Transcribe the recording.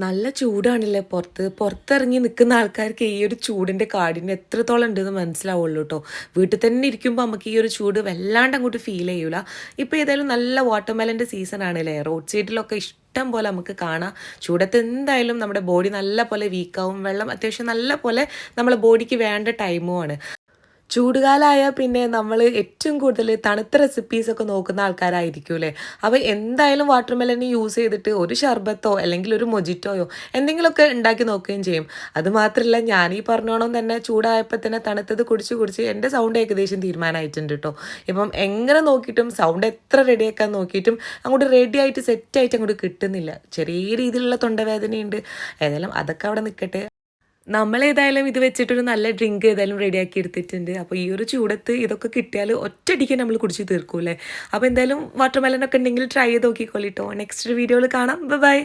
നല്ല ചൂടാണല്ലേ പുറത്ത്. പുറത്തിറങ്ങി നിൽക്കുന്ന ആൾക്കാർക്ക് ഈ ഒരു ചൂടിൻ്റെ കാഠിന്യം എത്രത്തോളം ഉണ്ടെന്ന് മനസ്സിലാവുള്ളൂ കേട്ടോ. വീട്ടിൽ തന്നെ ഇരിക്കുമ്പോൾ നമുക്ക് ഈ ഒരു ചൂട് വല്ലാണ്ട് അങ്ങോട്ട് ഫീൽ ചെയ്യൂല. ഇപ്പോൾ ഏതായാലും നല്ല വാട്ടർമെലൻ്റെ സീസൺ ആണല്ലേ. റോഡ് സൈഡിലൊക്കെ ഇഷ്ടം പോലെ നമുക്ക് കാണാം. ചൂടത്ത് എന്തായാലും നമ്മുടെ ബോഡി നല്ല പോലെ വീക്കാവും. വെള്ളം അത്യാവശ്യം നല്ല പോലെ നമ്മളെ ബോഡിക്ക് വേണ്ട ടൈമുമാണ്. ചൂടുകാലമായാൽ പിന്നെ നമ്മൾ ഏറ്റവും കൂടുതൽ തണുത്ത റെസിപ്പീസൊക്കെ നോക്കുന്ന ആൾക്കാരായിരിക്കുമല്ലേ. അപ്പോൾ എന്തായാലും വാട്ടർ മെലന് യൂസ് ചെയ്തിട്ട് ഒരു ഷർബത്തോ അല്ലെങ്കിൽ ഒരു മൊജിറ്റോയോ എന്തെങ്കിലുമൊക്കെ ഉണ്ടാക്കി നോക്കുകയും ചെയ്യും. അതുമാത്രമല്ല ഞാൻ ഈ പറഞ്ഞോണം തന്നെ ചൂടായപ്പോൾ തന്നെ തണുത്തത് കുടിച്ച് കുടിച്ച് എൻ്റെ സൗണ്ട് ഏകദേശം തീരുമാനമായിട്ടുണ്ട് കേട്ടോ. ഇപ്പം എങ്ങനെ നോക്കിയിട്ടും സൗണ്ട് എത്ര റെഡിയാക്കാൻ നോക്കിയിട്ടും അങ്ങോട്ട് റെഡി ആയിട്ട് സെറ്റായിട്ട് അങ്ങോട്ട് കിട്ടുന്നില്ല. ചെറിയ രീതിയിലുള്ള തൊണ്ടവേദനയുണ്ട്. ഏതായാലും അതൊക്കെ അവിടെ നിൽക്കട്ടെ. നമ്മളേതായാലും ഇത് വെച്ചിട്ടൊരു നല്ല ഡ്രിങ്ക് ഏതായാലും റെഡിയാക്കി എടുത്തിട്ടുണ്ട്. അപ്പോൾ ഈ ഒരു ചൂടത്ത് ഇതൊക്കെ കിട്ടിയാൽ ഒറ്റയടിക്ക് നമ്മൾ കുടിച്ച് തീർക്കൂലേ. അപ്പോൾ എന്തായാലും വാട്ടർ മെലനൊക്കെ ഉണ്ടെങ്കിൽ ട്രൈ ചെയ്ത് നോക്കിക്കോളിട്ടോ. നെക്സ്റ്റ് വീഡിയോയിൽ കാണാം. ബൈ.